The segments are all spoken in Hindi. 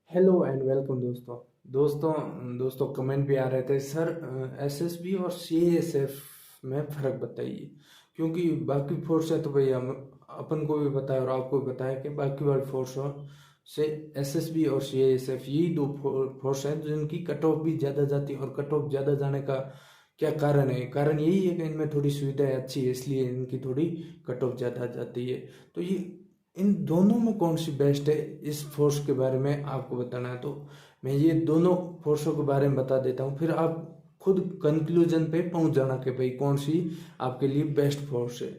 हेलो एंड वेलकम दोस्तों। दोस्तों दोस्तों कमेंट भी आ रहे थे, सर एसएसबी और सीएसएफ में फ़र्क बताइए। क्योंकि बाकी फोर्स है तो भाई हम अपन को भी पता है और आपको भी पता है कि बाकी वाली फोर्सों से एसएसबी और सीएसएफ यही दो फोर्स हैं जिनकी कट ऑफ भी ज़्यादा जाती है। और कट ऑफ ज़्यादा जाने का क्या कारण है? कारण यही है कि इनमें थोड़ी सुविधाएं अच्छी है, इसलिए इनकी थोड़ी कट ऑफ ज़्यादा जाती है। तो ये इन दोनों में कौन सी बेस्ट है, इस फोर्स के बारे में आपको बताना है। तो मैं ये दोनों फोर्सों के बारे में बता देता हूँ, फिर आप खुद कंक्लूजन पे पहुंच जाना कि भाई कौन सी आपके लिए बेस्ट फोर्स है।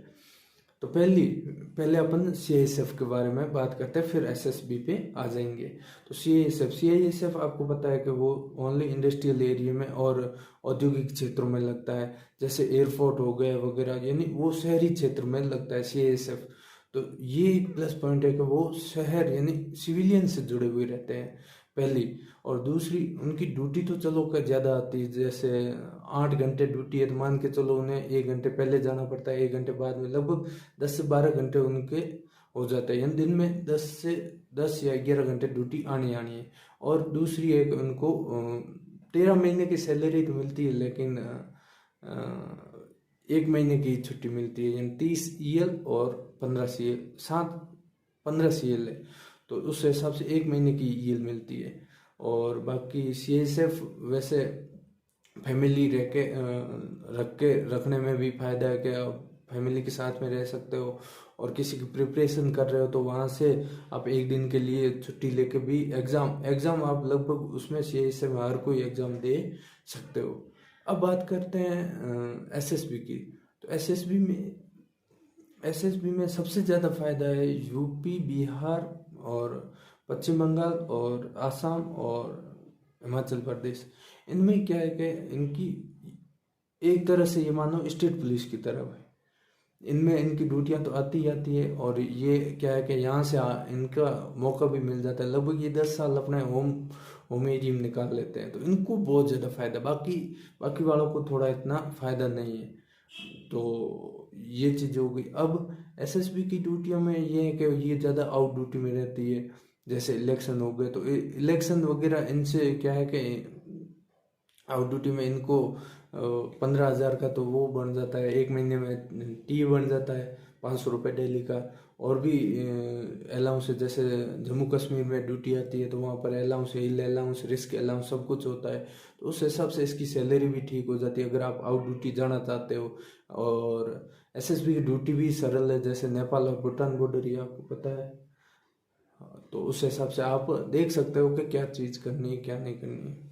तो पहले अपन सीआईएसएफ के बारे में बात करते हैं, फिर एसएसबी पे आ जाएंगे। तो सीआईएसएफ आपको पता है कि वो ओनली इंडस्ट्रियल एरिया में और औद्योगिक क्षेत्रों में लगता है, जैसे एयरपोर्ट हो गए वगैरह, यानी वो शहरी क्षेत्र में लगता है सीआईएसएफ। तो ये एक प्लस पॉइंट है कि वो शहर यानी सिविलियन से जुड़े हुए रहते हैं, पहली। और दूसरी, उनकी ड्यूटी तो चलो का ज़्यादा आती है, जैसे 8 घंटे ड्यूटी है तो मान के चलो उन्हें 1 घंटे पहले जाना पड़ता है, 1 घंटे बाद में, लगभग 10 से 12 घंटे उनके हो जाते हैं। यानी दिन में 10 या 11 घंटे ड्यूटी आनी आनी है। और दूसरी एक, उनको 13 महीने की सैलरी तो मिलती है, लेकिन 1 महीने की छुट्टी मिलती है, यानी 30 EL और 15 CL, 7 15 CL है, तो उस हिसाब से 1 महीने की EL मिलती है। और बाकी CSF वैसे फैमिली रख के रखने में भी फायदा है कि आप फैमिली के साथ में रह सकते हो। और किसी की प्रिपरेशन कर रहे हो तो वहाँ से आप एक दिन के लिए छुट्टी लेके भी एग्ज़ाम एग्ज़ाम आप लगभग उसमें CSF में हर कोई एग्ज़ाम दे सकते हो। अब बात करते हैं एसएसबी की। तो एसएसबी में सबसे ज़्यादा फायदा है यूपी, बिहार और पश्चिम बंगाल और आसाम और हिमाचल प्रदेश। इनमें क्या है कि इनकी एक तरह से ये मानो स्टेट पुलिस की तरह है। इनमें इनकी ड्यूटियां तो आती ही आती है, और ये क्या है कि यहाँ से इनका मौका भी मिल जाता है। लगभग ये 10 साल अपने होम एरिया में निकाल लेते हैं, तो इनको बहुत ज़्यादा फायदा, बाकी बाकी वालों को थोड़ा इतना फायदा नहीं है। तो ये चीज़ हो गई। अब एसएसबी की ड्यूटियों में ये है कि ये ज़्यादा आउट ड्यूटी में रहती है, जैसे इलेक्शन हो गए, तो इलेक्शन वगैरह इनसे क्या है कि आउट ड्यूटी में इनको 15,000 का तो वो बन जाता है, 1 महीने में टी बन जाता है, 500 रुपये डेली का। और भी अलाउंस है, जैसे जम्मू कश्मीर में ड्यूटी आती है तो वहाँ पर अलाउंस, हिल अलाउंस, रिस्क अलाउंस सब कुछ होता है। तो उस हिसाब से इसकी सैलरी भी ठीक हो जाती है अगर आप आउट ड्यूटी जाना चाहते हो। और एसएसबी की ड्यूटी भी सरल है, जैसे नेपाल और भूटान बॉर्डर, ये आपको पता है। हाँ, तो उस हिसाब से आप देख सकते हो कि क्या चीज़ करनी है क्या नहीं करनी है।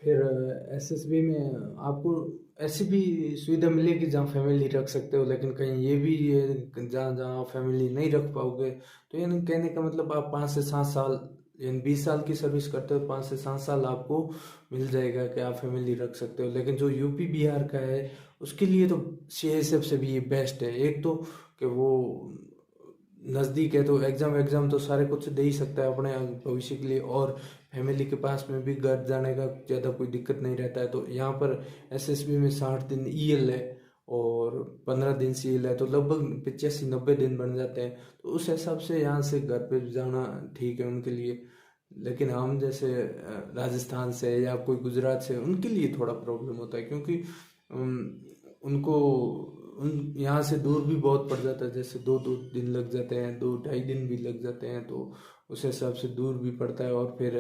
फिर एसएसबी में आपको ऐसी भी सुविधा मिलेगी जहाँ फैमिली रख सकते हो, लेकिन कहीं ये भी है जहाँ जहाँ फैमिली नहीं रख पाओगे। तो यानी कहने का मतलब आप 5 से 7 साल, यानी 20 साल की सर्विस करते हो, 5 से 7 साल आपको मिल जाएगा कि आप फैमिली रख सकते हो। लेकिन जो यूपी बिहार का है उसके लिए तो सीएसएफ से भी ये बेस्ट है। एक तो कि वो नज़दीक है, तो एग्ज़ाम एग्ज़ाम तो सारे कुछ दे ही सकता है अपने भविष्य के लिए। और फैमिली के पास में भी घर जाने का ज़्यादा कोई दिक्कत नहीं रहता है। तो यहाँ पर एसएसबी में 60 दिन EL है और 15 दिन CL है, तो लगभग 85-90 दिन बन जाते हैं। तो उस हिसाब से यहाँ से घर पे जाना ठीक है उनके लिए। लेकिन हम जैसे राजस्थान से या कोई गुजरात से, उनके लिए थोड़ा प्रॉब्लम होता है, क्योंकि उनको उन यहाँ से दूर भी बहुत पड़ जाता है, जैसे 2-2 दिन लग जाते हैं, 2-2.5 दिन भी लग जाते हैं। तो उस हिसाब से दूर भी पड़ता है। और फिर